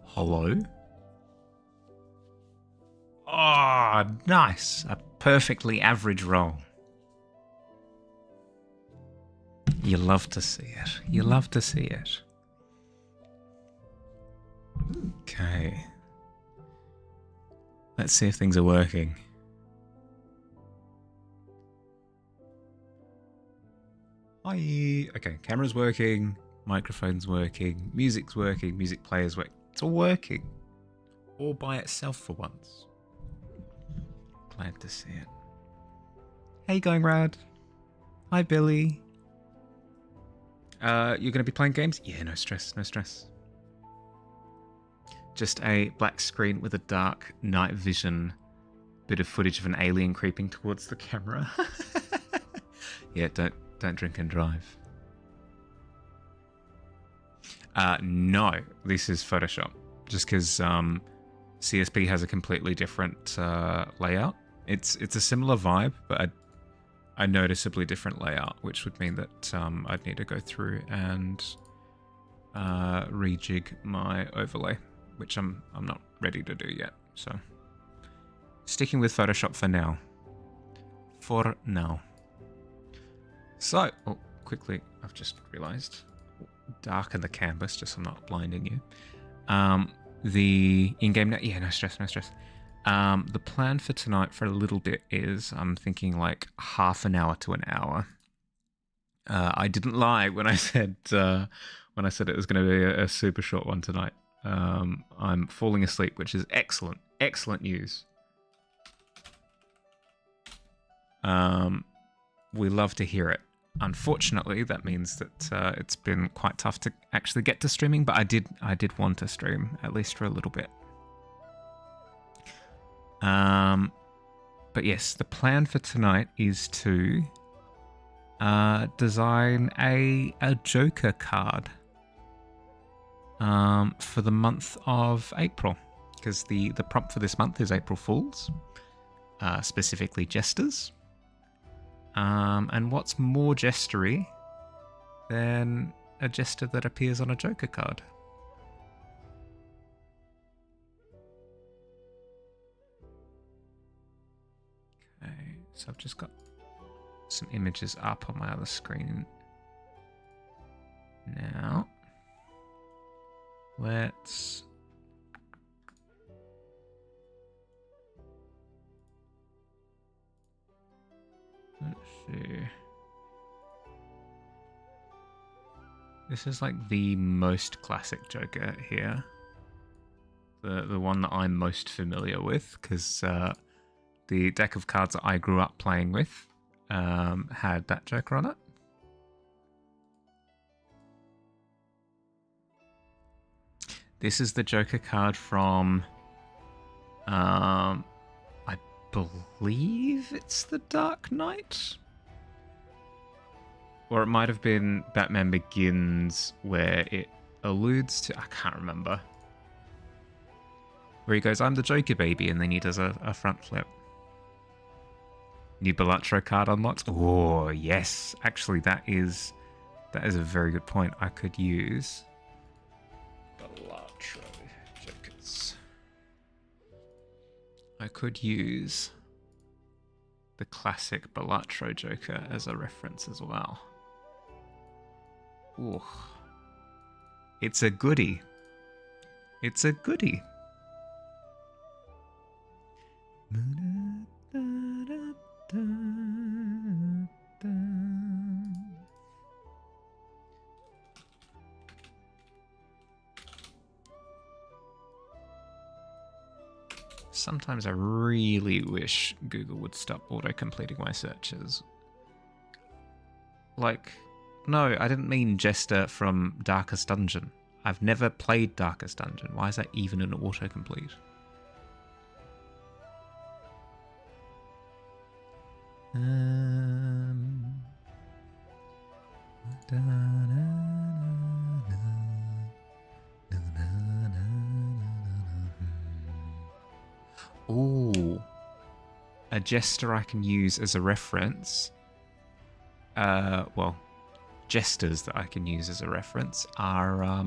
Hello? Oh, nice. A perfectly average roll. You love to see it. You love to see it. Okay. Let's see if things are working. Hi. Okay, camera's working, microphone's working, music's working, music player's working. It's all working. All by itself for once. Glad to see it. Hey, going rad. Hi, Billy. You're going to be playing games? Yeah, no stress, no stress. Just a black screen with a dark night vision bit of footage of an alien creeping towards the camera. Yeah, don't drink and drive. No, this is Photoshop. Just because CSP has a completely different layout. It's a similar vibe, but a noticeably different layout, which would mean that I'd need to go through and rejig my overlay, which I'm not ready to do yet. So sticking with Photoshop for now. For now. So, oh, quickly, I've just realized, darken the canvas just so I'm not blinding you. The in-game, yeah, no stress, no stress. The plan for tonight for a little bit is I'm thinking like half an hour to an hour. I didn't lie when I said it was going to be a super short one tonight. I'm falling asleep, which is excellent, excellent news. We love to hear it. Unfortunately, that means that it's been quite tough to actually get to streaming, but I did want to stream, at least for a little bit. But yes, the plan for tonight is to design a Joker card for the month of April, because the prompt for this month is April Fools, specifically jesters. And what's more jestery than a jester that appears on a Joker card? Okay, so I've just got some images up on my other screen now. Let's see. This is like the most classic Joker here. The one that I'm most familiar with, because the deck of cards that I grew up playing with had that Joker on it. This is the Joker card from, I believe it's The Dark Knight? Or it might have been Batman Begins, where it alludes to, I can't remember. Where he goes, I'm the Joker baby, and then he does a front flip. New Bellatrix card unlocked. Oh, yes. Actually, that is a very good point. I could use Bellatrix Jokers. I could use the classic Bellatrix Joker as a reference as well. Ooh. It's a goodie. It's a goodie. Sometimes I really wish Google would stop auto-completing my searches. Like, no, I didn't mean Jester from Darkest Dungeon. I've never played Darkest Dungeon. Why is that even an autocomplete? Ooh, a jester I can use as a reference. Well, jesters that I can use as a reference are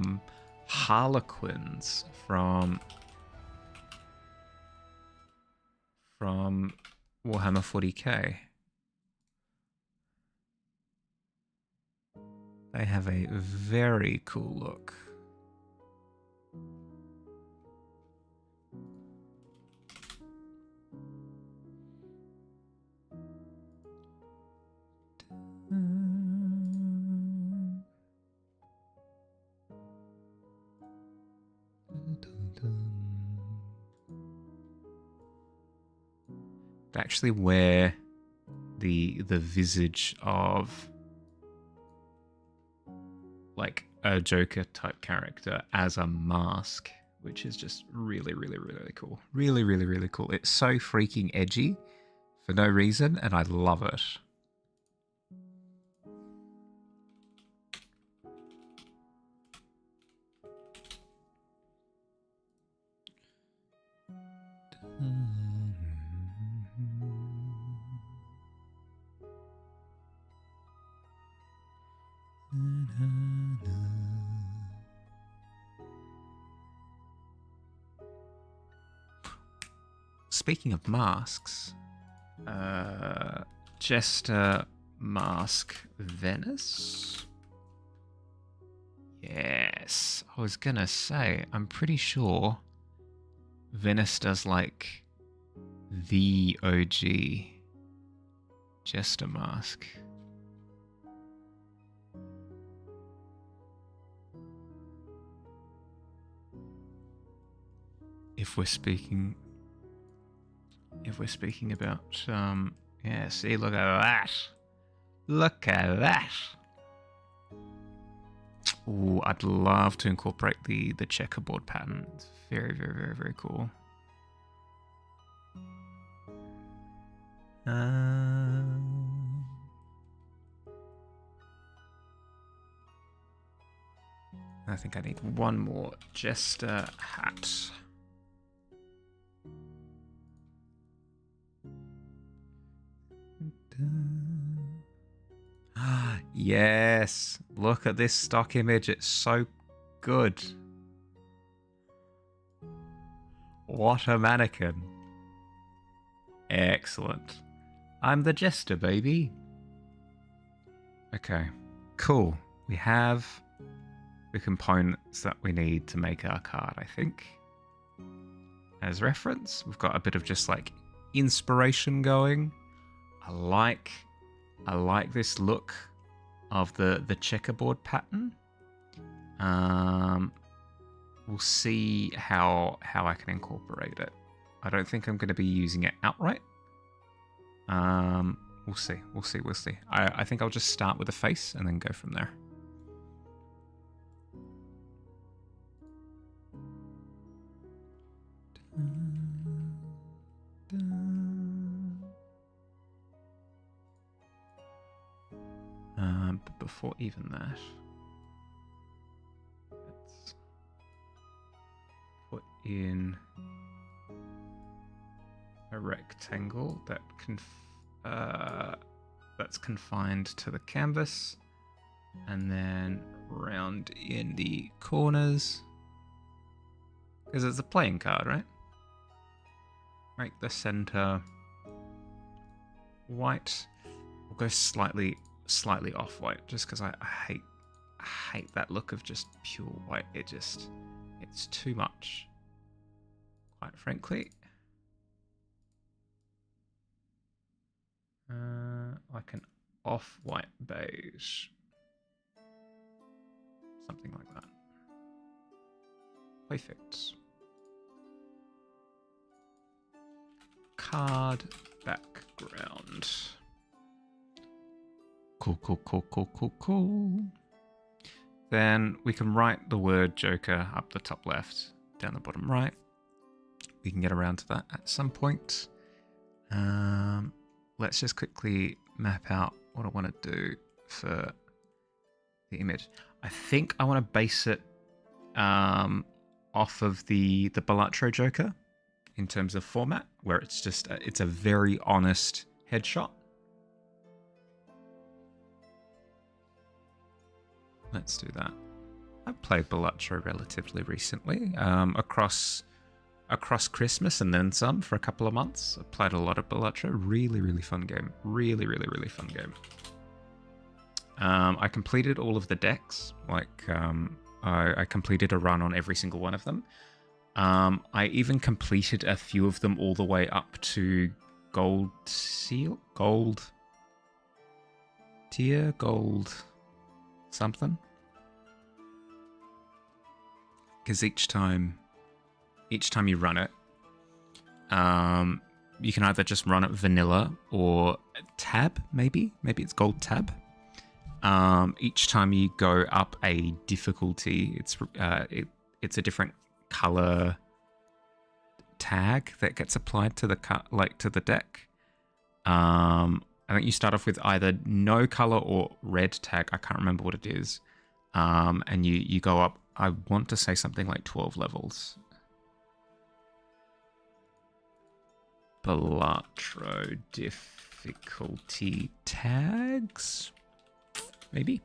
Harlequins from Warhammer 40k. They have a very cool look. They actually wear the visage of like a Joker type character as a mask, which is just really, really, really cool. Really, really, really cool. It's so freaking edgy for no reason, and I love it. Speaking of masks, Jester Mask Venice? Yes, I was gonna say, I'm pretty sure Venice does like the OG Jester Mask. If we're speaking about yeah, see, look at that. Look at that. Ooh, I'd love to incorporate the checkerboard pattern. It's very, very, very, very cool. I think I need one more Jester hat. Yes, look at this stock image. It's so good. What a mannequin. Excellent. I'm the Jester, baby. Okay, cool. We have the components that we need to make our card, I think. As reference, we've got a bit of just like inspiration going. I like this look of the checkerboard pattern. We'll see how I can incorporate it. I don't think I'm going to be using it outright. We'll see. I think I'll just start with the face and then go from there. But before even that, let's put in a rectangle that that's confined to the canvas, and then round in the corners, because it's a playing card, right? Make the center white. We'll go slightly off-white, just because I hate that look of just pure white. It's too much, quite frankly. Like an off-white beige, something like that. Perfect. Card background. Cool. Then we can write the word Joker up the top left, down the bottom right. We can get around to that at some point. Let's just quickly map out what I want to do for the image. I think I want to base it off of the Balatro Joker in terms of format, where it's just it's a very honest headshot. Let's do that. I played Balatro relatively recently, across Christmas and then some for a couple of months. I played a lot of Balatro. Really, really fun game. Really, really, really fun game. I completed all of the decks. I completed a run on every single one of them. I even completed a few of them all the way up to gold tier, gold something. Because each time you run it, you can either just run it vanilla or tab, maybe it's gold tab. Each time you go up a difficulty, it's a different color tag that gets applied to the deck. I think you start off with either no color or red tag. I can't remember what it is. And you go up, I want to say something like 12 levels. Balatro difficulty tags? Maybe?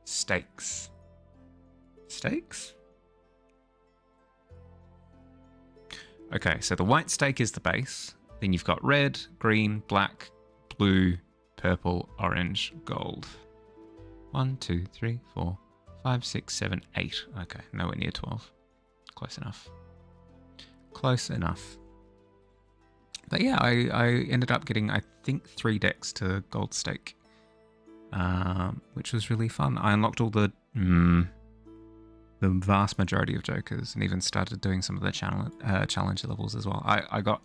Stakes. Stakes? Okay, so the white stake is the base. Then you've got red, green, black, blue, purple, orange, gold. 1, 2, 3, 4, 5, 6, 7, 8. Okay, nowhere near 12. Close enough. Close enough. But yeah, I ended up getting, I think, 3 decks to gold stake, which was really fun. I unlocked all the vast majority of jokers, and even started doing some of the challenge levels as well. I got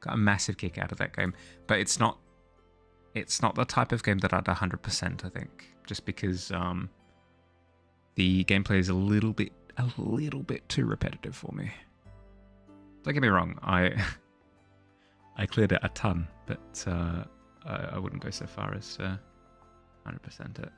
a massive kick out of that game, but it's not the type of game that I'd 100%, I think, just because the gameplay is a little bit too repetitive for me. Don't get me wrong, I cleared it a ton, but I wouldn't go so far as 100% it.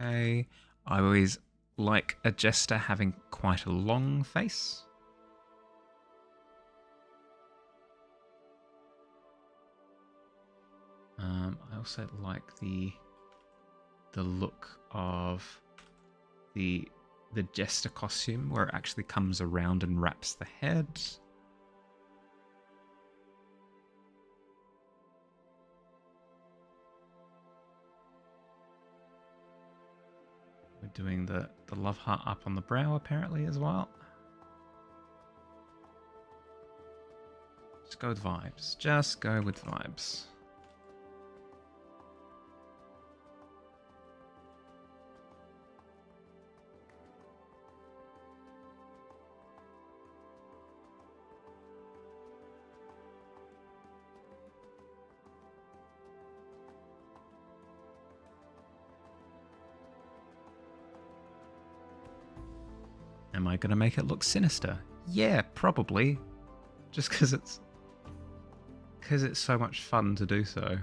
Okay, I always like a jester having quite a long face. I also like the look of the jester costume, where it actually comes around and wraps the head. We're doing the love heart up on the brow apparently as well. Just go with vibes. Just go with vibes. Am I going to make it look sinister? Yeah, probably. Just because it's so much fun to do so.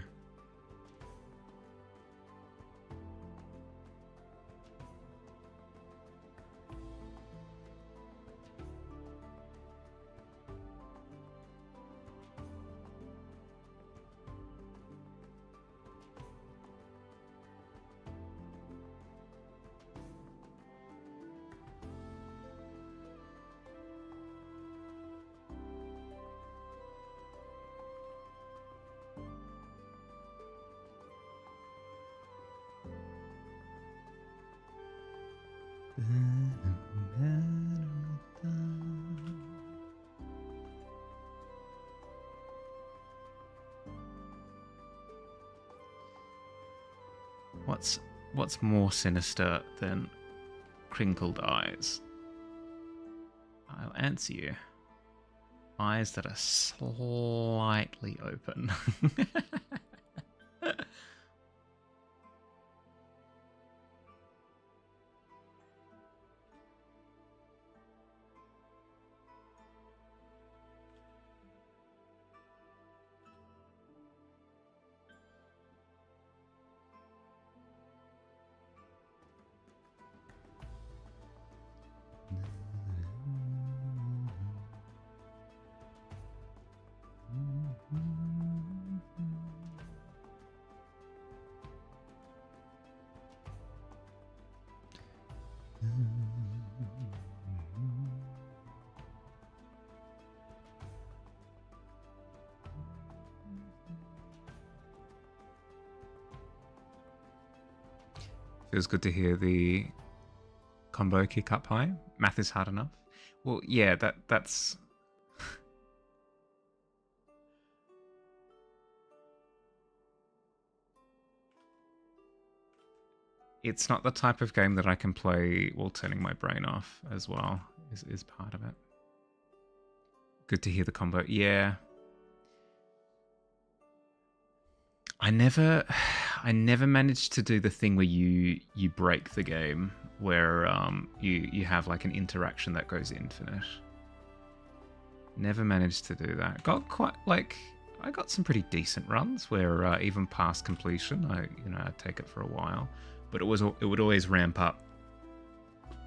What's more sinister than crinkled eyes? I'll answer you. Eyes that are slightly open. Feels good to hear the combo kick up high. Math is hard enough. Well, yeah, that's... It's not the type of game that I can play while turning my brain off as well, is part of it. Good to hear the combo. Yeah. I never managed to do the thing where you break the game, where you have like an interaction that goes infinite. Never managed to do that. Got quite like I got some pretty decent runs where even past completion, I'd take it for a while, but it would always ramp up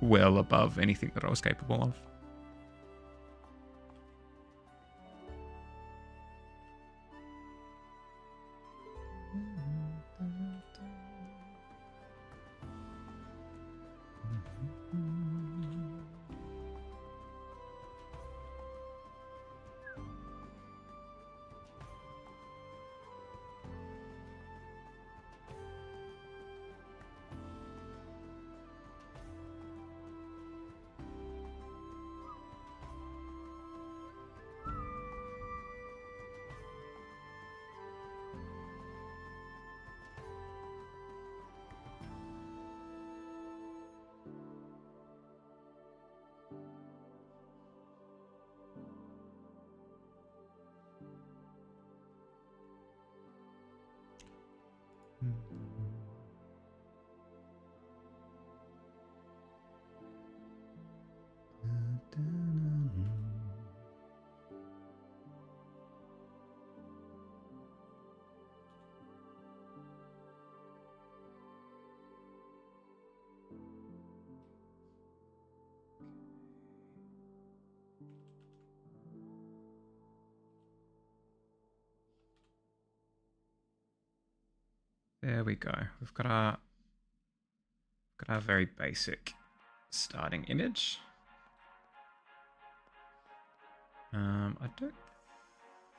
well above anything that I was capable of. There we go. We've got our very basic starting image. I don't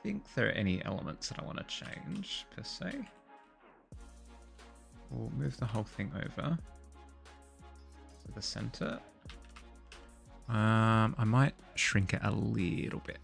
think there are any elements that I want to change per se. We'll move the whole thing over to the center. I might shrink it a little bit.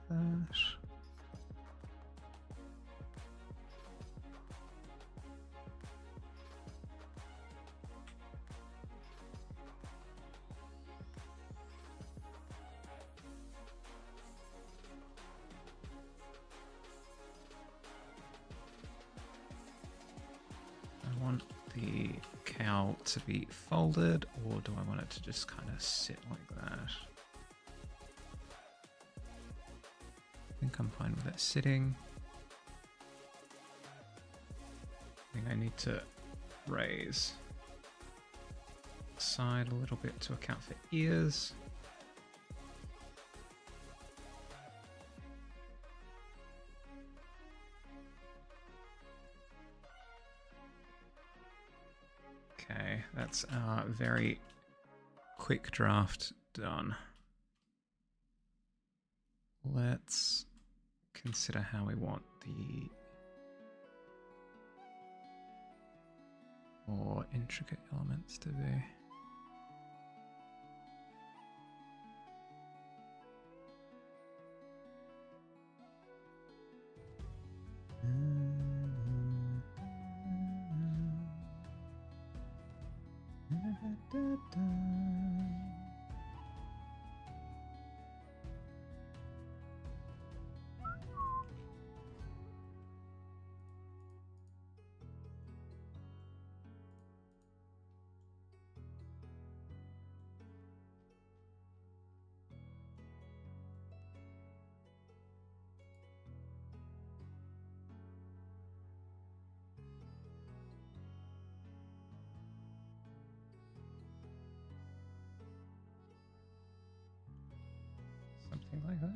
That. I want the cowl to be folded, or do I want it to just kind of sit like that? I think I'm fine with that sitting. I think I need to raise the side a little bit to account for ears. Okay. that's our very quick draft done. Let's consider how we want the more intricate elements to be. Something like that.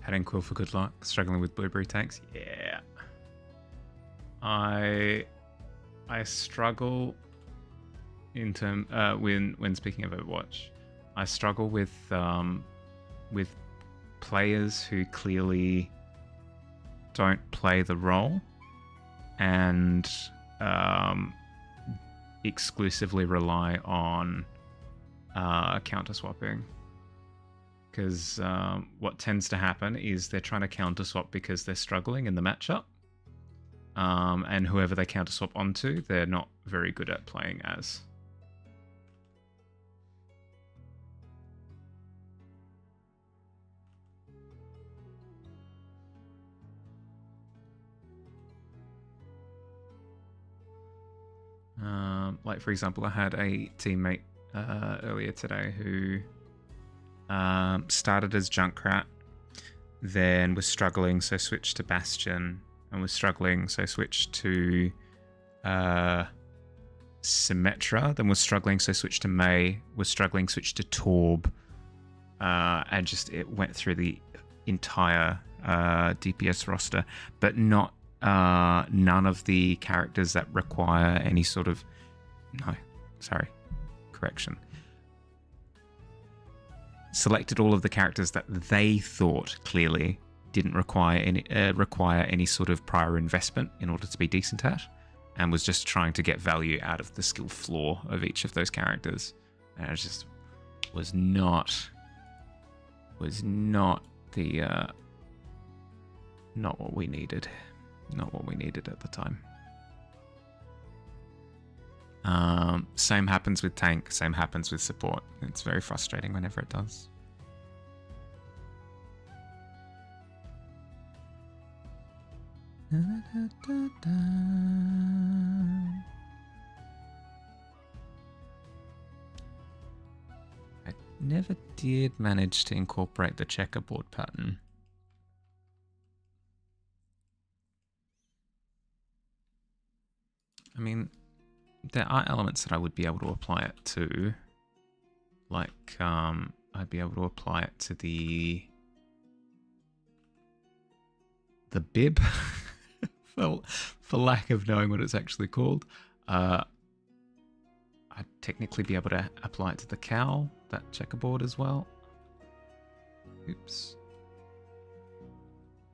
Heading quill for good luck. Struggling with blueberry tanks. Yeah. I struggle in term when speaking of Overwatch. I struggle with players who clearly don't play the role and exclusively rely on counter swapping. Because what tends to happen is they're trying to counter swap because they're struggling in the matchup. And whoever they counter swap onto, they're not very good at playing as. Like, for example, I had a teammate earlier today who started as Junkrat, then was struggling, so switched to Bastion, and was struggling, so switched to Symmetra, then was struggling, so switched to Mei, was struggling, switched to Torb, and just it went through the entire DPS roster, but not none of the characters that require any sort of selected all of the characters that they thought clearly didn't require any sort of prior investment in order to be decent at, and was just trying to get value out of the skill floor of each of those characters, and it just was not the not what we needed at the time. Same happens with tank, same happens with support. It's very frustrating whenever it does. I never did manage to incorporate the checkerboard pattern. I mean, there are elements that I would be able to apply it to. Like, I'd be able to apply it to the bib, for lack of knowing what it's actually called. I'd technically be able to apply it to the cowl, that checkerboard as well. Oops.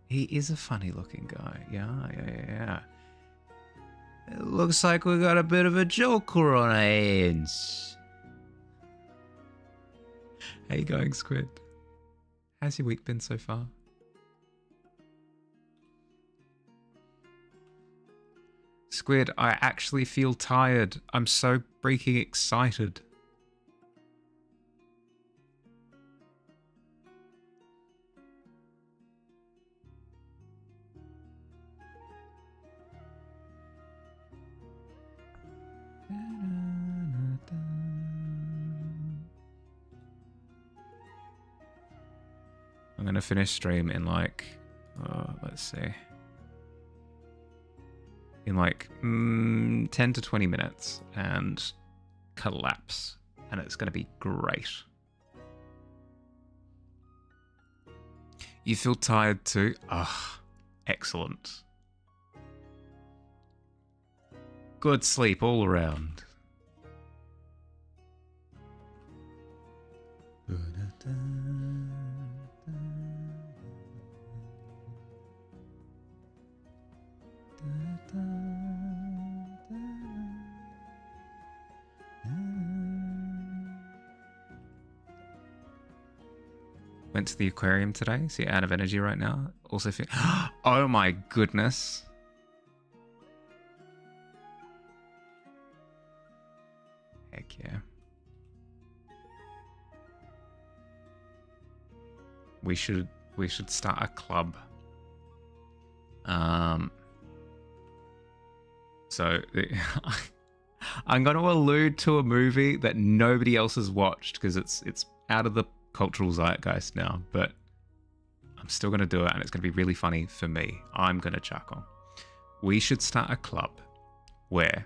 He is a funny looking guy. Yeah. It looks like we got a bit of a joker on our hands. How you going, Squid? How's your week been so far? Squid, I actually feel tired. I'm so freaking excited. I'm going to finish stream in like, let's see, in like 10 to 20 minutes and collapse, and it's going to be great. You feel tired too? Ugh, Excellent. Good sleep all around. Went to the aquarium today, so you're out of energy right now. Also feel oh my goodness. Heck yeah. We should start a club. So I'm going to allude to a movie that nobody else has watched because it's out of the cultural zeitgeist now, but I'm still going to do it, and it's going to be really funny for me. I'm going to chuckle. We should start a club where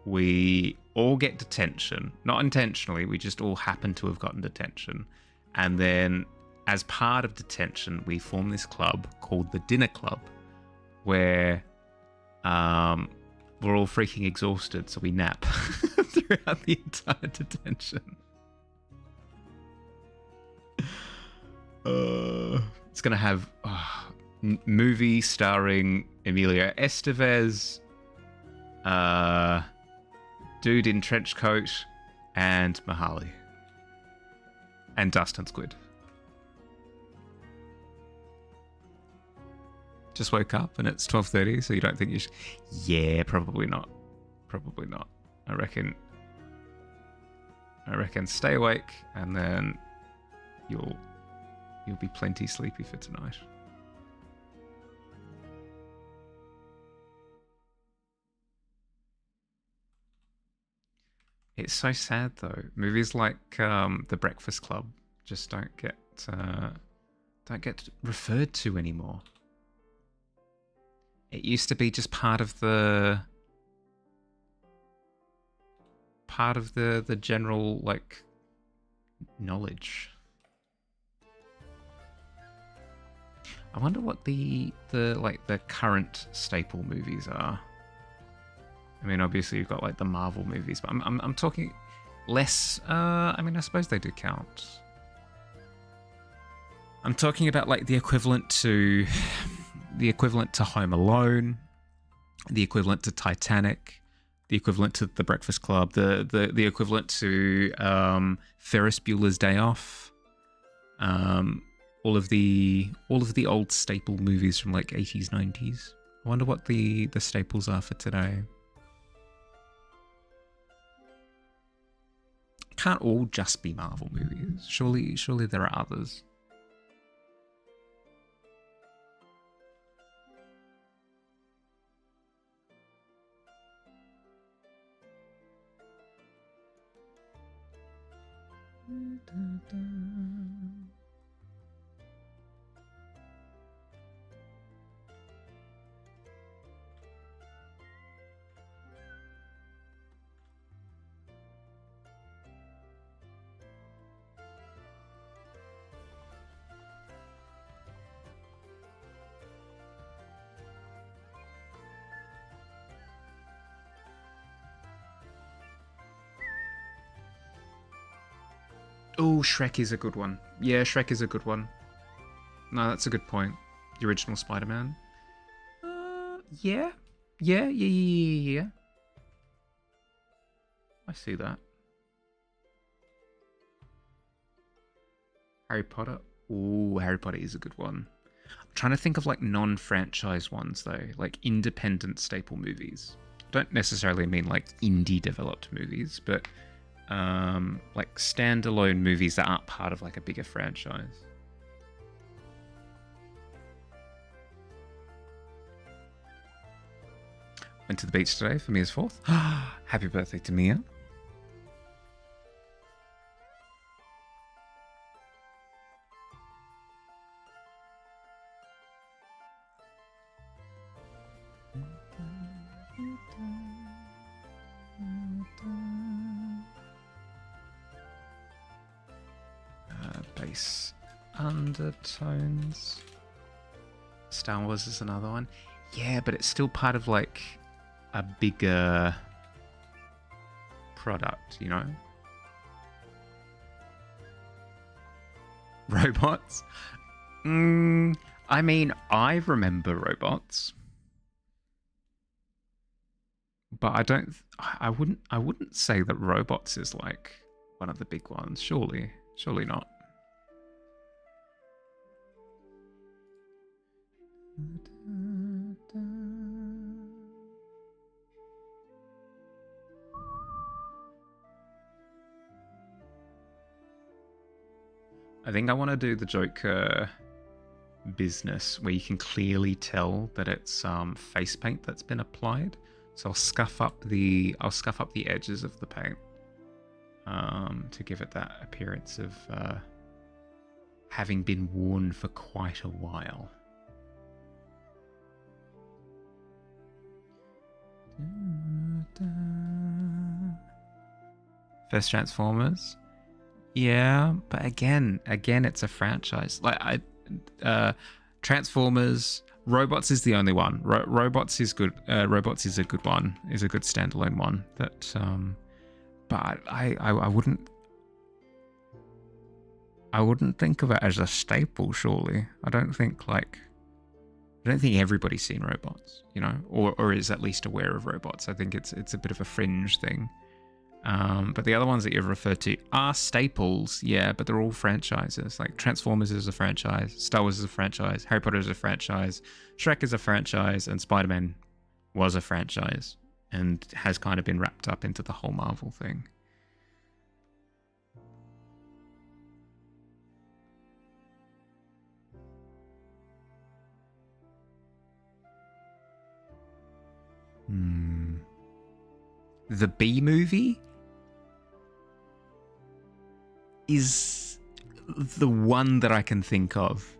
we all get detention, not intentionally, we just all happen to have gotten detention, and then as part of detention we form this club called the Dinner Club, where we're all freaking exhausted, so we nap throughout the entire detention. It's gonna have movie starring Emilio Estevez, dude in trench coat, and Mahali, and Dustin Squid. Just woke up and it's 12:30, so you don't think you should? Yeah, probably not. Probably not. I reckon stay awake, and then you'll be plenty sleepy for tonight. It's so sad though. Movies like The Breakfast Club just don't get referred to anymore. It used to be just part of the general like knowledge. I wonder what the current staple movies are. I mean, obviously you've got like the Marvel movies, but I'm talking less. I mean, I suppose they do count. I'm talking about like the equivalent to Home Alone, the equivalent to Titanic, the equivalent to The Breakfast Club, the equivalent to Ferris Bueller's Day Off. All of the old staple movies from like 80s, 90s. I wonder what the staples are for today. Can't all just be Marvel movies. Surely there are others. Oh, Shrek is a good one. Yeah, Shrek is a good one. No, that's a good point. The original Spider-Man. Yeah. I see that. Harry Potter. Ooh, Harry Potter is a good one. I'm trying to think of like non-franchise ones though, like independent staple movies. Don't necessarily mean like indie developed movies, but like standalone movies that aren't part of like a bigger franchise. Went to the beach today for Mia's 4th. Happy birthday to Mia. Bass undertones. Star Wars is another one. Yeah, but it's still part of like a bigger product, you know? Robots? I mean, I remember robots. But I wouldn't say that robots is like one of the big ones. Surely not. I think I want to do the Joker business where you can clearly tell that it's face paint that's been applied. So I'll scuff up the edges of the paint to give it that appearance of having been worn for quite a while. First Transformers. Yeah, but again, it's a franchise. Like Transformers, Robots is the only one. Robots is good. Robots is a good one. Is a good standalone one. That, but I wouldn't think of it as a staple. Surely, I don't think everybody's seen Robots, you know, or is at least aware of Robots. I think it's a bit of a fringe thing. But the other ones that you've referred to are staples, yeah, but they're all franchises. Like Transformers is a franchise, Star Wars is a franchise, Harry Potter is a franchise, Shrek is a franchise, and Spider-Man was a franchise and has kind of been wrapped up into the whole Marvel thing. The B movie is the one that I can think of.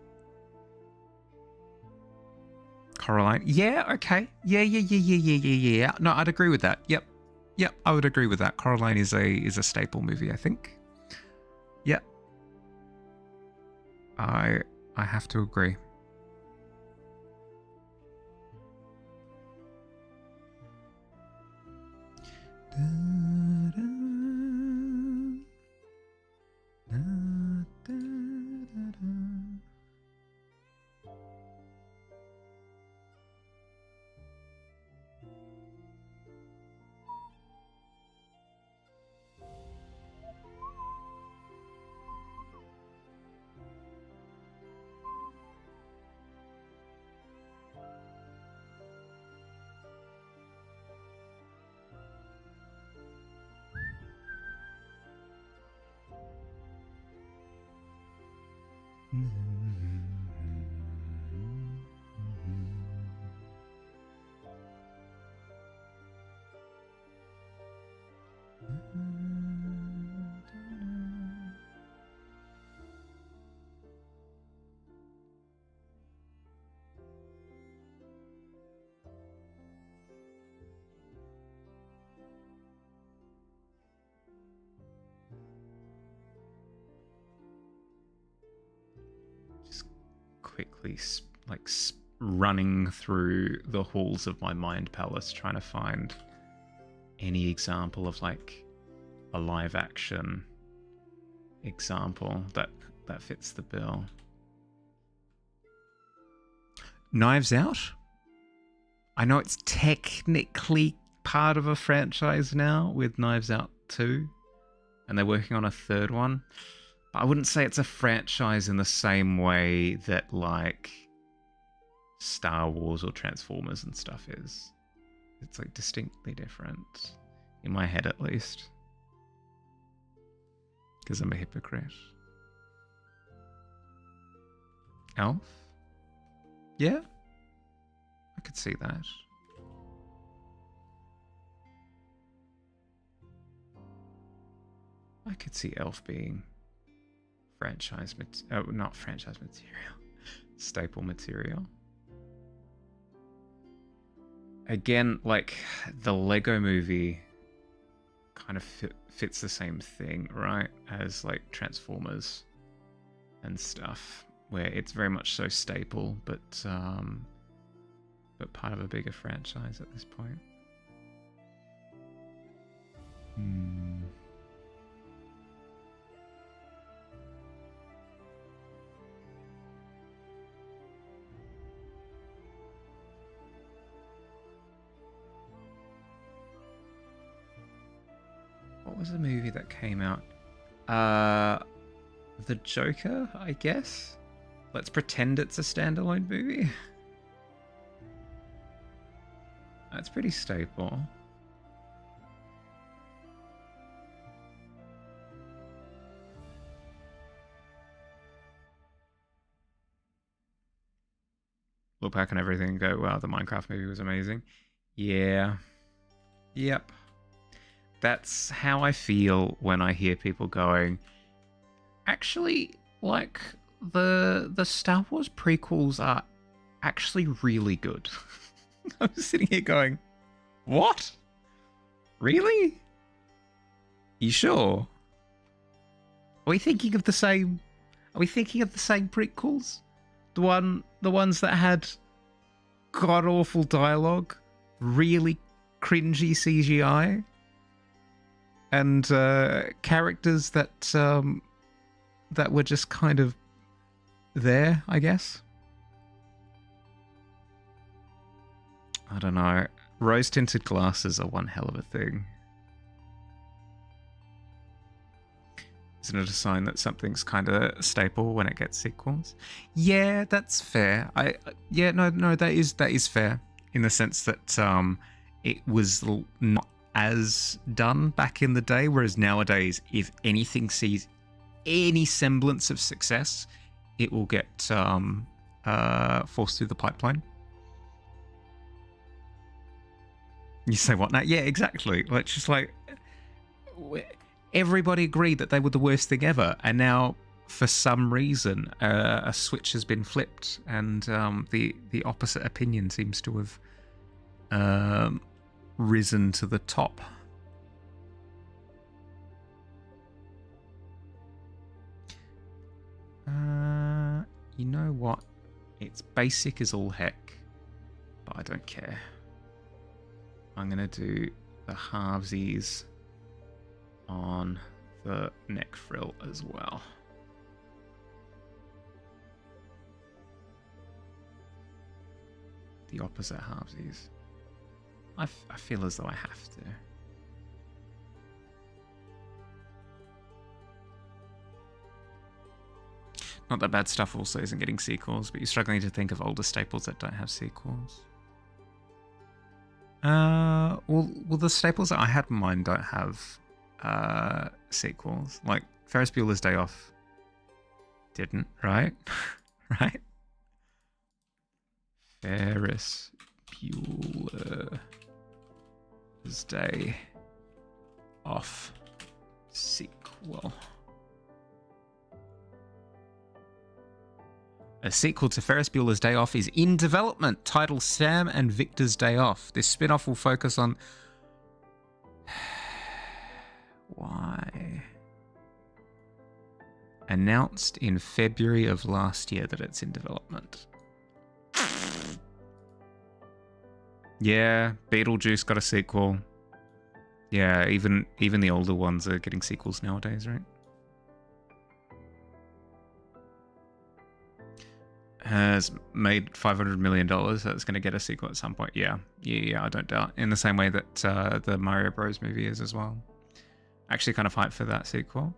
Coraline. Yeah, okay. Yeah. No, I'd agree with that. Yep, I would agree with that. Coraline is a staple movie, I think. Yep. I have to agree. Quickly running through the halls of my mind palace trying to find any example of like a live action example that fits the bill. Knives Out? I know it's technically part of a franchise now with Knives Out 2 and they're working on a third one. I wouldn't say it's a franchise in the same way that like Star Wars or Transformers and stuff is. It's like distinctly different, in my head at least. Because I'm a hypocrite. Elf? Yeah, I could see that. I could see Elf being not franchise material, staple material. Again, like the Lego movie kind of fits the same thing, right? As like Transformers and stuff. where it's very much so staple, but part of a bigger franchise at this point. What was the movie that came out? The Joker, I guess? Let's pretend it's a standalone movie. That's pretty staple. Look back on everything and go, wow, the Minecraft movie was amazing. Yeah. Yep. That's how I feel when I hear people going, actually, like, the Star Wars prequels are actually really good. I'm sitting here going, what? Really? You sure? Are we thinking of the same prequels? The ones that had god awful dialogue, really cringy CGI, and characters that were just kind of there, I guess. I don't know. Rose-tinted glasses are one hell of a thing. Isn't it a sign that something's kind of staple when it gets sequels? Yeah, that's fair. No, that is fair in the sense that it was not as done back in the day, whereas nowadays, if anything sees any semblance of success, it will get forced through the pipeline. You say what now? Yeah, exactly. Like, just like everybody agreed that they were the worst thing ever, and now for some reason a switch has been flipped, and the opposite opinion seems to have risen to the top. You know what? It's basic as all heck, but I don't care. I'm gonna do the halvesies on the neck frill as well. The opposite halvesies. I feel as though I have to. Not that bad stuff also isn't getting sequels, but you're struggling to think of older staples that don't have sequels. Well, the staples that I had in mind don't have sequels. Like Ferris Bueller's Day Off didn't, right? Right? Ferris Bueller's Day Off sequel. A sequel to Ferris Bueller's Day Off is in development, titled Sam and Victor's Day Off. This spin-off will focus on... Why? Announced in February of last year that it's in development. Yeah, Beetlejuice got a sequel. Yeah, even the older ones are getting sequels nowadays, right? Has made $500 million, so it's going to get a sequel at some point. Yeah, I don't doubt. In the same way that the Mario Bros movie is as well. Actually kind of hyped for that sequel.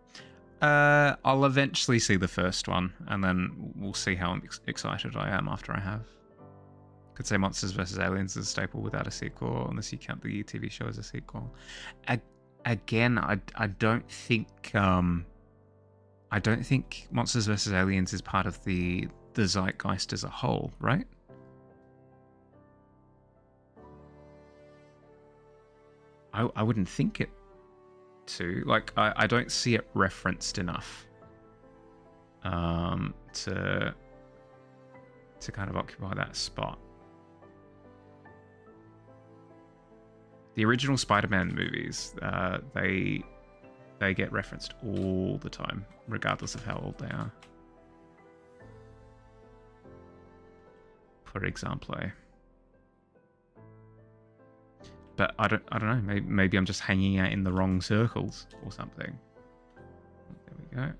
I'll eventually see the first one, and then we'll see how excited I am after I have. Could say Monsters vs. Aliens is a staple without a sequel, unless you count the TV show as a sequel. Again, I don't think Monsters vs. Aliens is part of the zeitgeist as a whole, right? I wouldn't think it to. Like, I don't see it referenced enough to kind of occupy that spot. The original Spider-Man movies, they get referenced all the time, regardless of how old they are. for example. But I don't know. Maybe I'm just hanging out in the wrong circles or something. There we go.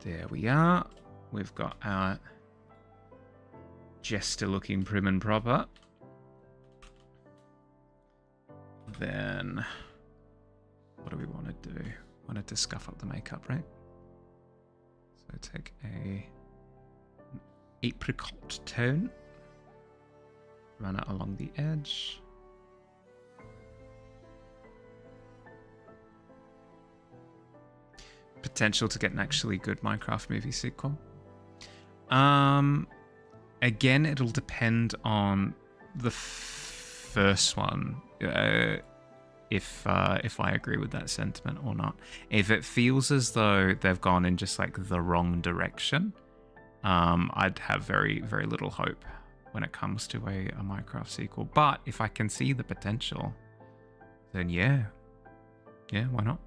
There we are. We've got our jester looking prim and proper. Then, what do we want to do? Wanted to scuff up the makeup, right? So take an apricot tone, run it along the edge. Potential to get an actually good Minecraft movie sequel. Again, it'll depend on the first one. If I agree with that sentiment or not. If it feels as though they've gone in just like the wrong direction, I'd have very, very little hope when it comes to a Minecraft sequel. But if I can see the potential, then yeah, why not?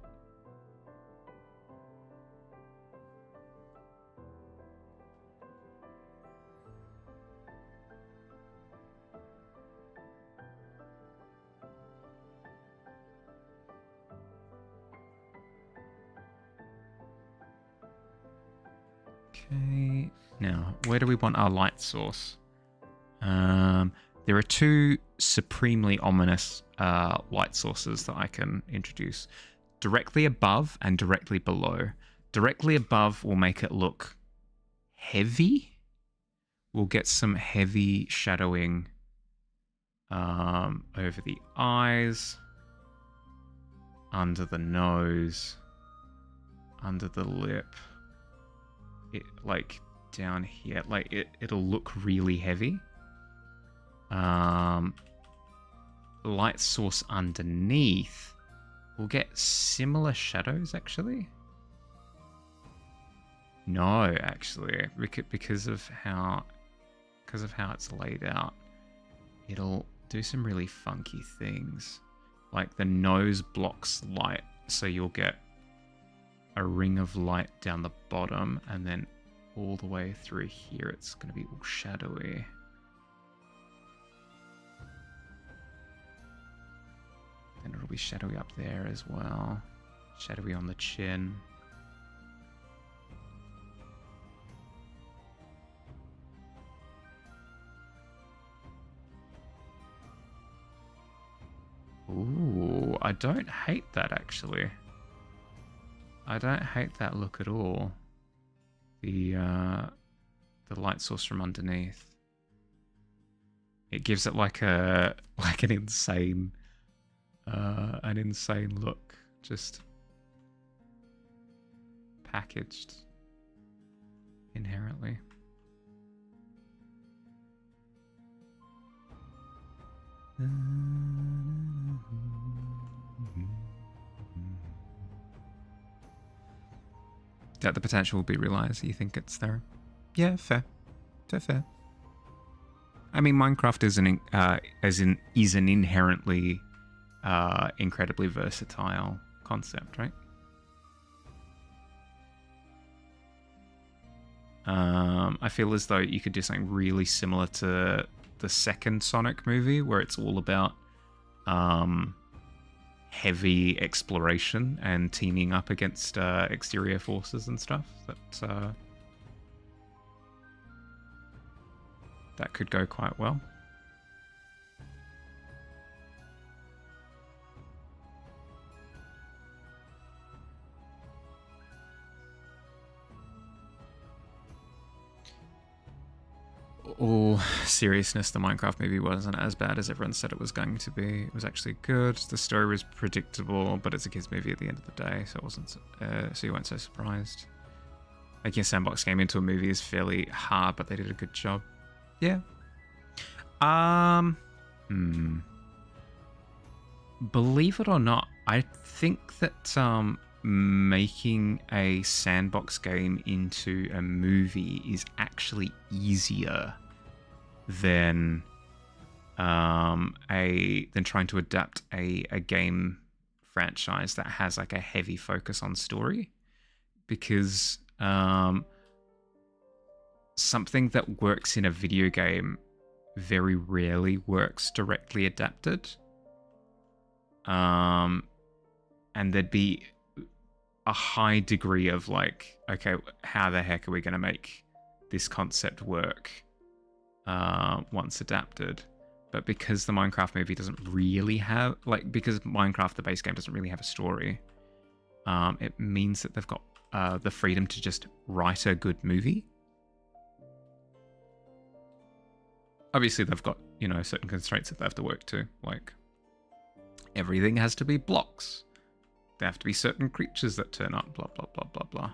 Okay, now where do we want our light source? There are two supremely ominous light sources that I can introduce. Directly above and directly below. Directly above will make it look heavy. We'll get some heavy shadowing over the eyes, under the nose, under the lip. It, like down here, like it'll look really heavy. Light source underneath, we'll get similar shadows actually. No, actually, because of how it's laid out, it'll do some really funky things. Like the nose blocks light, so you'll get a ring of light down the bottom, and then all the way through here it's going to be all shadowy. Then it'll be shadowy up there as well. Shadowy on the chin. Ooh, I don't hate that actually. I don't hate that look at all. The light source from underneath. It gives it like an insane look, just packaged inherently. That the potential will be realized. You think it's there? Yeah, fair. Fair. I mean, Minecraft is an inherently incredibly versatile concept, right? I feel as though you could do something really similar to the second Sonic movie, where it's all about heavy exploration and teaming up against exterior forces and stuff. That could go quite well. All seriousness, the Minecraft movie wasn't as bad as everyone said it was going to be. It was actually good. The story was predictable, but it's a kids' movie at the end of the day, so it wasn't. So you weren't so surprised. Making a sandbox game into a movie is fairly hard, but they did a good job. Yeah. Believe it or not, I think that making a sandbox game into a movie is actually easier than trying to adapt a game franchise that has like a heavy focus on story, because something that works in a video game very rarely works directly adapted. And there'd be a high degree of like, okay, how the heck are we going to make this concept work once adapted? But because the Minecraft movie doesn't really have, like, because Minecraft, the base game, doesn't really have a story, it means that they've got the freedom to just write a good movie. Obviously, they've got, you know, certain constraints that they have to work to, like everything has to be blocks. There have to be certain creatures that turn up, blah, blah, blah, blah, blah.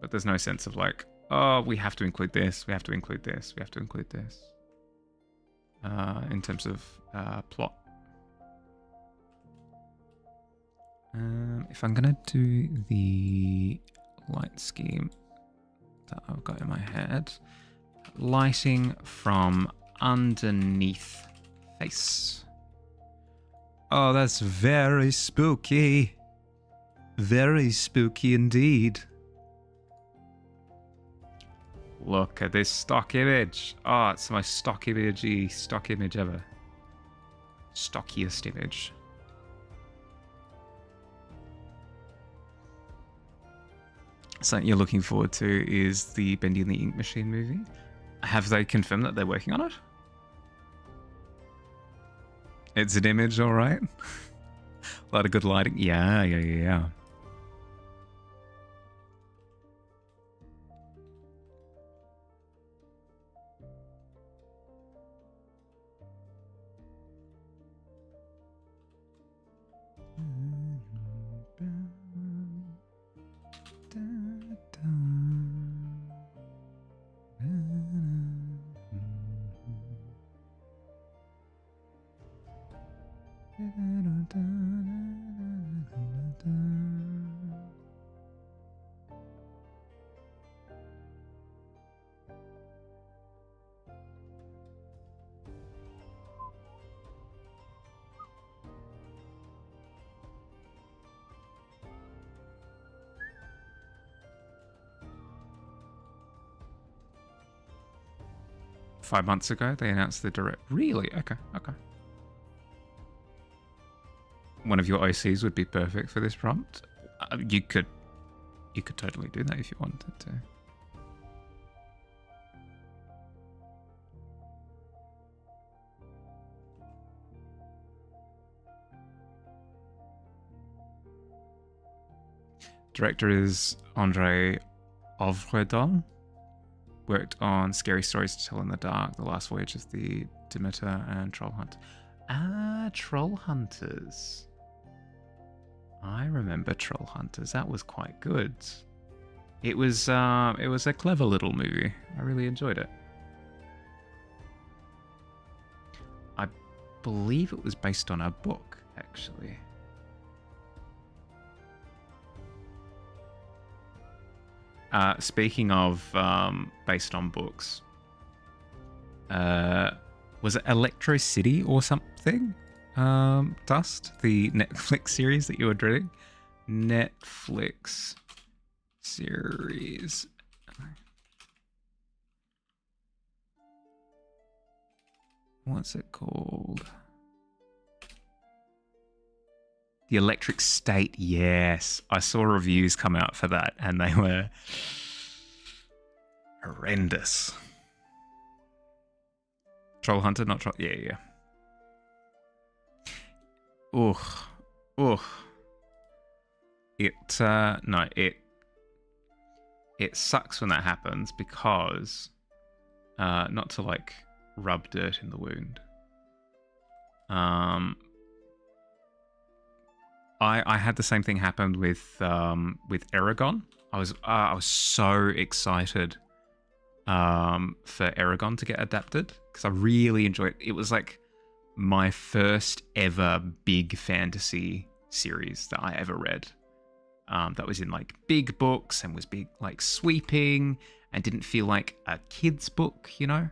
But there's no sense of like, oh, we have to include this, we have to include this, we have to include this. In terms of plot. If I'm going to do the light scheme that I've got in my head, lighting from underneath face. Oh, that's very spooky. Very spooky indeed. Look at this stock image. Oh, it's the most stock image ever. Stockiest image. Something you're looking forward to is the Bendy and the Ink Machine movie. Have they confirmed that they're working on it? It's an image, all right. A lot of good lighting. Yeah. 5 months ago, they announced the direct. Really? Okay. One of your OCs would be perfect for this prompt. You could totally do that if you wanted to. Director is Andre Ovredon. Worked on Scary Stories to Tell in the Dark, The Last Voyage of the Demeter, and Troll Hunt. Troll Hunters. I remember Troll Hunters. That was quite good. It was a clever little movie. I really enjoyed it. I believe it was based on a book, actually. Speaking of based on books, was it Electro City or something? Dust, the Netflix series that you were dreading? Netflix series. What's it called? The Electric State, yes. I saw reviews come out for that, and they were horrendous. Troll Hunter, not Troll... Yeah. Ugh. It sucks when that happens because, not to, like, rub dirt in the wound. I had the same thing happen with Eragon. I was so excited for Eragon to get adapted because I really enjoyed it. It was like my first ever big fantasy series that I ever read. That was in like big books and was big, like sweeping, and didn't feel like a kid's book, you know?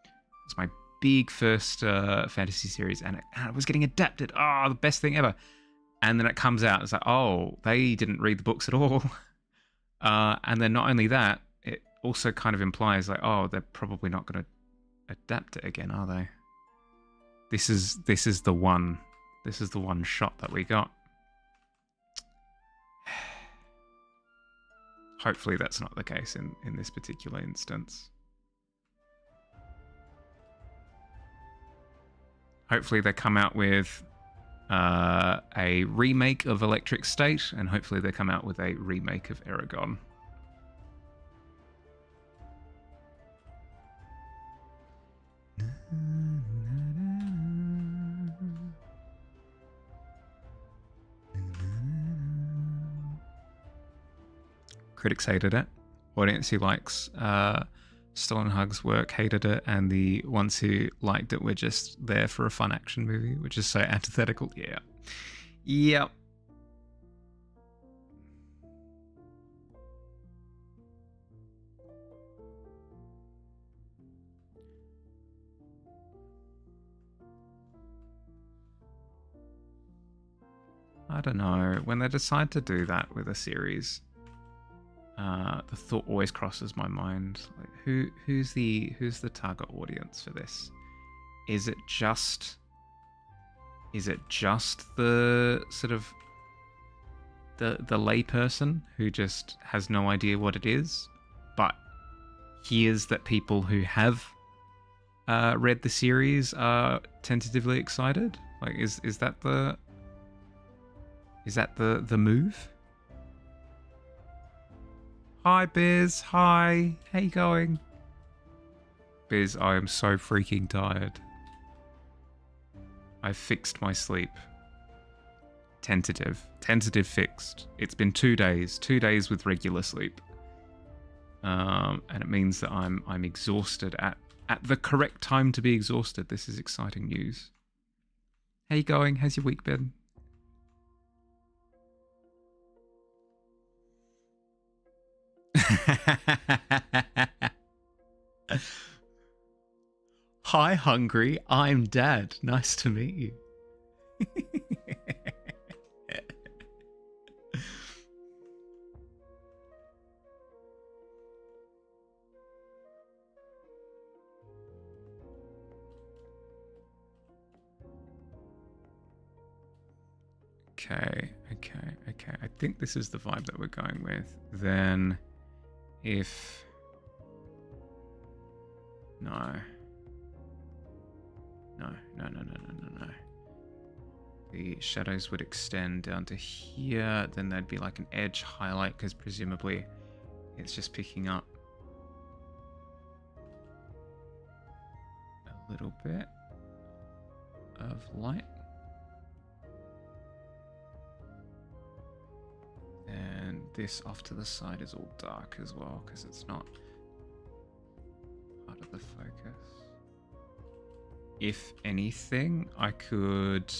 It was my big first fantasy series, and it was getting adapted. Oh, the best thing ever. And then it comes out, it's like, oh, they didn't read the books at all. And then not only that, also kind of implies like, oh, they're probably not going to adapt it again, are they? This is the one shot that we got. Hopefully that's not the case in this particular instance. Hopefully they come out with a remake of Electric State, and hopefully they come out with a remake of Eragon. Critics hated it. Audience who likes Stolen Hug's work hated it, and the ones who liked it were just there for a fun action movie, which is so antithetical. Yeah. Yep. I don't know. When they decide to do that with a series, the thought always crosses my mind: like, who's the target audience for this? Is it just the sort of the layperson who just has no idea what it is, but hears that people who have read the series are tentatively excited? Like, is that the move? Hi, Biz. Hi. How you going? Biz, I am so freaking tired. I fixed my sleep. Tentative fixed. It's been 2 days. 2 days with regular sleep. And it means that I'm exhausted at the correct time to be exhausted. This is exciting news. How you going? How's your week been? Hi, Hungry. I'm Dad. Nice to meet you. Okay. I think this is the vibe that we're going with. Then, if... No. The shadows would extend down to here. Then there'd be like an edge highlight, because presumably it's just picking up a little bit of light. And this off to the side is all dark as well, because it's not part of the focus. If anything, I could,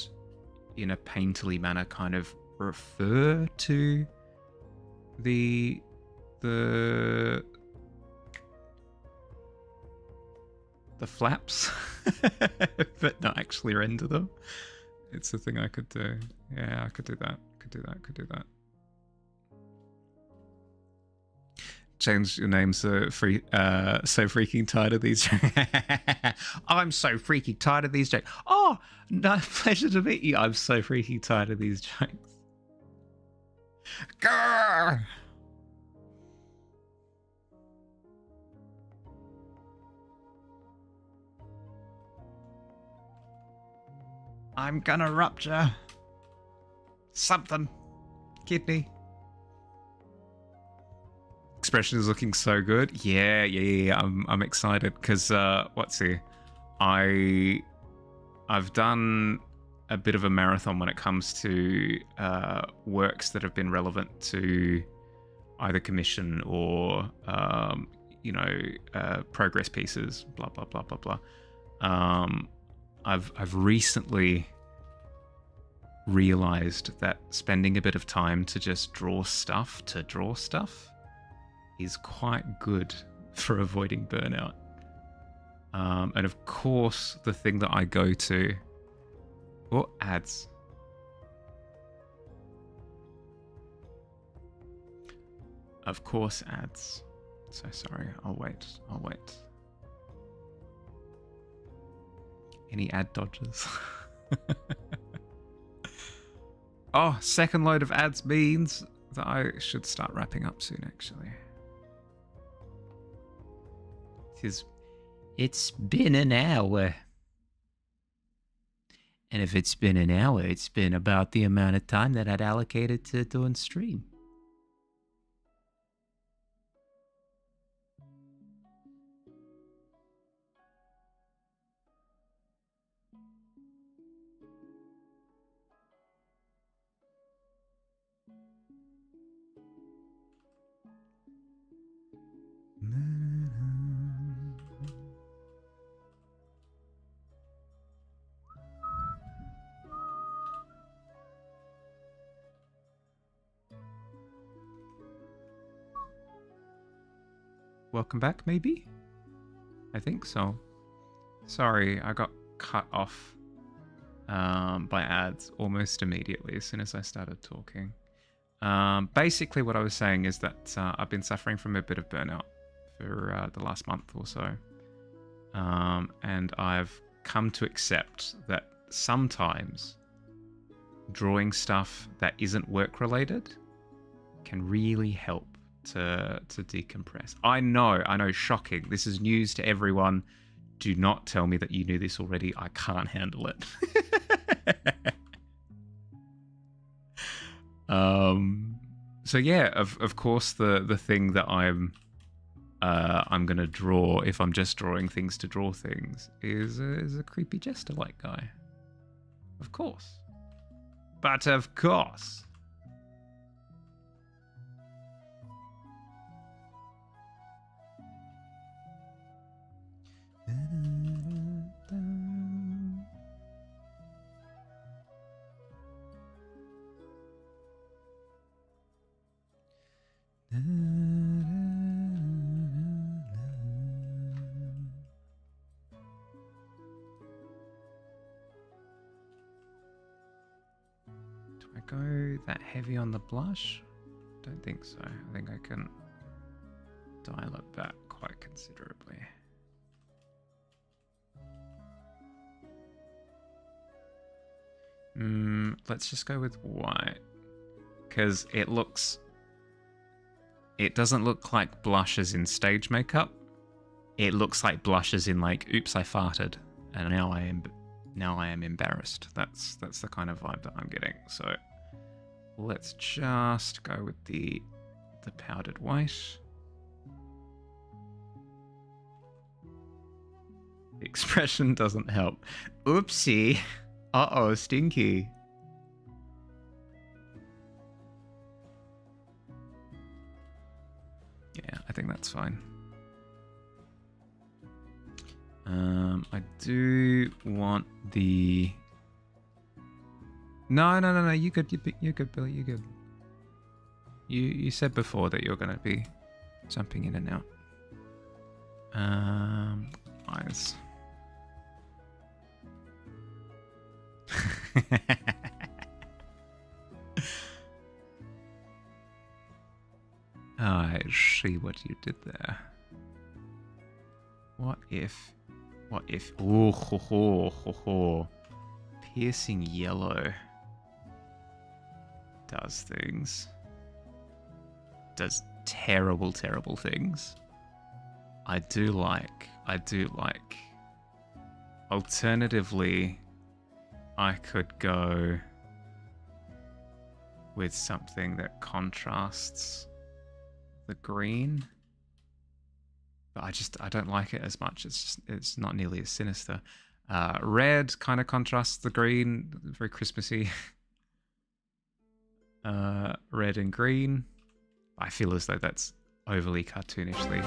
in a painterly manner, kind of refer to the flaps, but not actually render them. It's a thing I could do. Yeah, I could do that. Could do that. Change your name so freaking tired of these jokes. I'm so freaking tired of these jokes. Oh, no, pleasure to meet you. I'm so freaking tired of these jokes. Grr! I'm gonna rupture something. Kidney. Expression is looking so good. Yeah. I'm excited because I've done a bit of a marathon when it comes to works that have been relevant to either commission or progress pieces. Blah blah blah blah blah. I've recently realized that spending a bit of time to just draw stuff is quite good for avoiding burnout. And of course, the thing that I go to... Oh, ads. Of course, ads. So sorry. I'll wait. Any ad dodges? Oh, second load of ads means that I should start wrapping up soon, actually. It's been an hour. And if it's been an hour, it's been about the amount of time that I'd allocated to doing stream. Welcome back, maybe? I think so. Sorry, I got cut off by ads almost immediately as soon as I started talking. Basically, what I was saying is that I've been suffering from a bit of burnout for the last month or so. And I've come to accept that sometimes drawing stuff that isn't work-related can really help to decompress. I know, shocking. This is news to everyone. Do not tell me that you knew this already. I can't handle it. So yeah, of course the thing that I'm gonna draw, if I'm just drawing things to draw things, is a creepy jester-like guy. Of course. But of course. Do I go that heavy on the blush? Don't think so. I think I can dial it back quite considerably. Let's just go with white, because it doesn't look like blushes in stage makeup. It looks like blushes in like, oops, I farted, and now I am embarrassed. That's the kind of vibe that I'm getting. So let's just go with the powdered white. The expression doesn't help. Oopsie. Uh-oh, stinky. Yeah, I think that's fine. I do want the... No, you good, Billy, you good. You said before that you're gonna be jumping in and out. Eyes. I see what you did there. What if, oh, ho. Piercing yellow does things. Does terrible things. I do like. Alternatively, I could go with something that contrasts the green, but I don't like it as much. It's not nearly as sinister. Red kind of contrasts the green, very Christmassy. Red and green. I feel as though that's overly cartoonishly.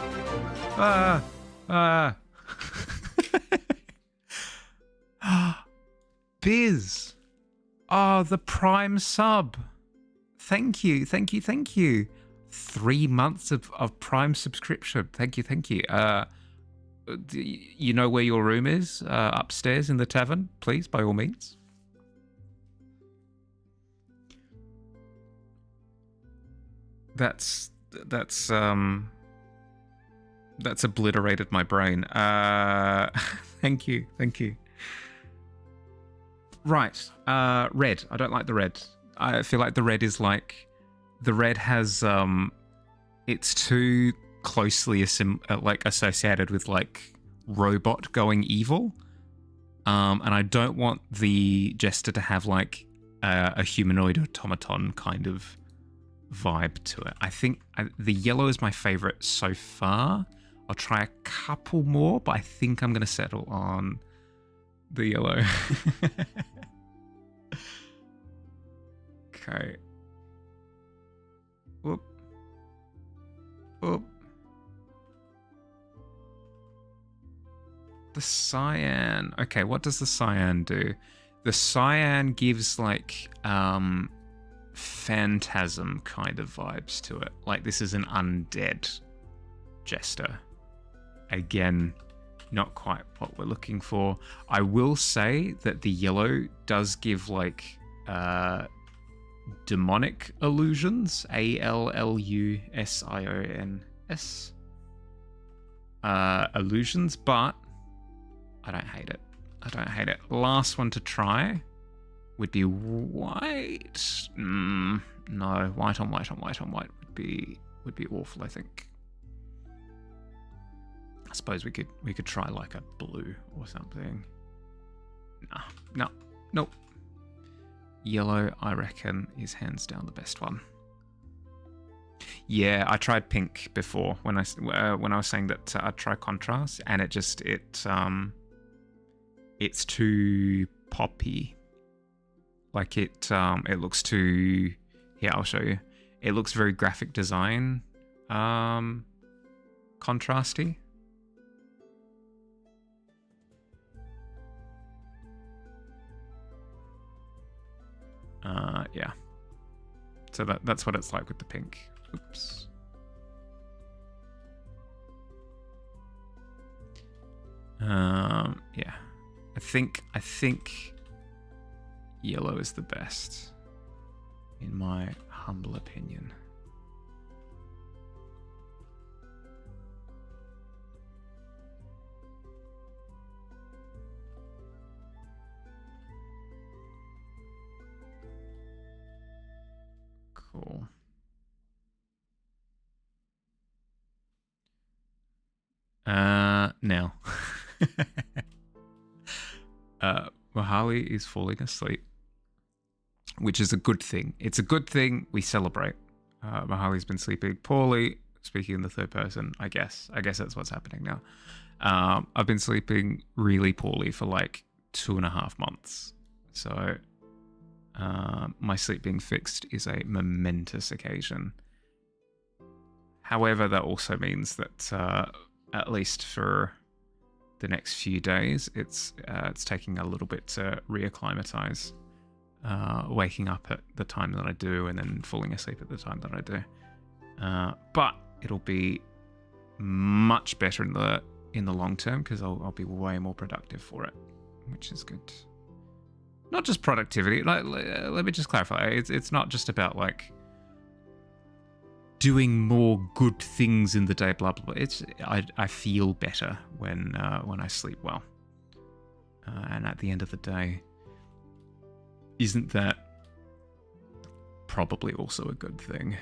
Biz. Oh, the Prime sub. Thank you. 3 months of Prime subscription. Thank you. You know where your room is? Upstairs in the tavern, please, by all means. That's That's obliterated my brain. Thank you. Right. Red. I don't like the red. I feel like the red is like... The red has... it's too closely associated with like robot going evil. And I don't want the jester to have like a humanoid automaton kind of vibe to it. I think the yellow is my favorite so far. I'll try a couple more, but I think I'm going to settle on the yellow. Okay. Whoop. Whoop. The cyan. Okay, what does the cyan do? The cyan gives like phantasm kind of vibes to it. Like this is an undead jester. Again, not quite what we're looking for. I will say that the yellow does give like demonic illusions. ALLUSIONS. Illusions, but I don't hate it. Last one to try would be white. No, white on white would be awful, I think. I suppose we could try like a blue or something. Nope. Yellow, I reckon, is hands down the best one. Yeah, I tried pink before when I was saying that I'd try contrast, and it's too poppy. Like it looks too... Here, I'll show you. It looks very graphic design contrasty. Yeah. So that's what it's like with the pink. Oops. Yeah. I think yellow is the best, in my humble opinion. Cool. Now. Mahali is falling asleep, which is a good thing. It's a good thing. We celebrate. Mahali's been sleeping poorly, speaking in the third person, I guess. I guess that's what's happening now. I've been sleeping really poorly for like 2.5 months. So my sleep being fixed is a momentous occasion. However, that also means that at least for the next few days, it's taking a little bit to reacclimatize, waking up at the time that I do and then falling asleep at the time that I do. But it'll be much better in the long term because I'll be way more productive for it, which is good. Not just productivity. Like, let me just clarify. It's not just about like doing more good things in the day, blah blah blah. I feel better when I sleep well, and at the end of the day, isn't that probably also a good thing?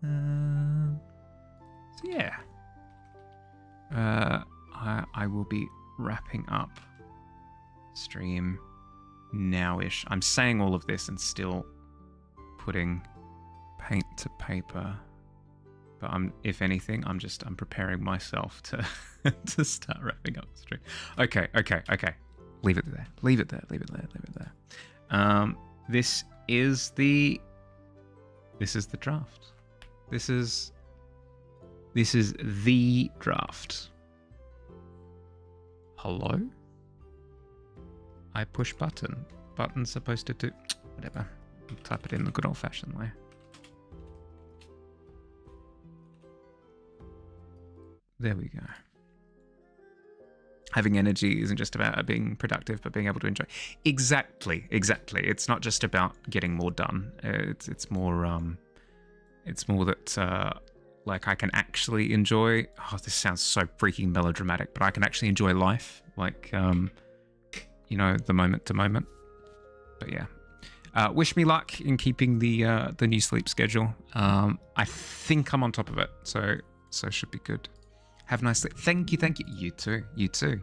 So yeah, I will be wrapping up stream now-ish. I'm saying all of this and still putting paint to paper, but if anything, I'm preparing myself to to start wrapping up the stream. Okay. Leave it there. This is the draft. This is the draft. Hello? I push button. Button's supposed to do... Whatever. I'll type it in the good old-fashioned way. There we go. Having energy isn't just about being productive, but being able to enjoy. Exactly. It's not just about getting more done. It's more... It's more that like I can actually enjoy. Oh, this sounds so freaking melodramatic, but I can actually enjoy life, like you know, the moment to moment. But yeah. Wish me luck in keeping the new sleep schedule. I think I'm on top of it, so it should be good. Have a nice sleep. Thank you. You too.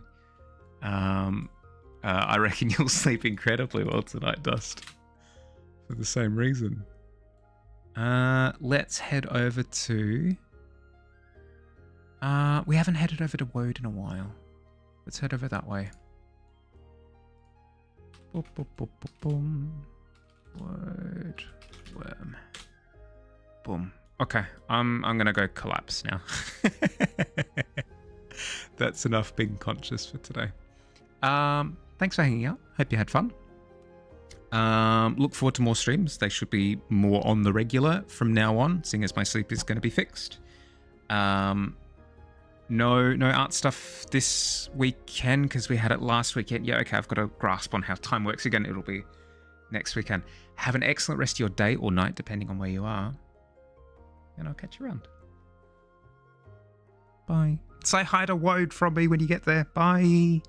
I reckon you'll sleep incredibly well tonight, Dust, for the same reason. Let's head over to... we haven't headed over to Woad in a while. Let's head over that way. Boom, boom, boom, boom, boom. Woad, worm. Boom. Okay, I'm gonna go collapse now. That's enough being conscious for today. Thanks for hanging out. Hope you had fun. Look forward to more streams. They should be more on the regular from now on, seeing as my sleep is going to be fixed. No art stuff this weekend because we had it last weekend. Yeah, okay, I've got a grasp on how time works again. It'll be next weekend. Have an excellent rest of your day or night, depending on where you are. And I'll catch you around. Bye. Say hi to Woad from me when you get there. Bye.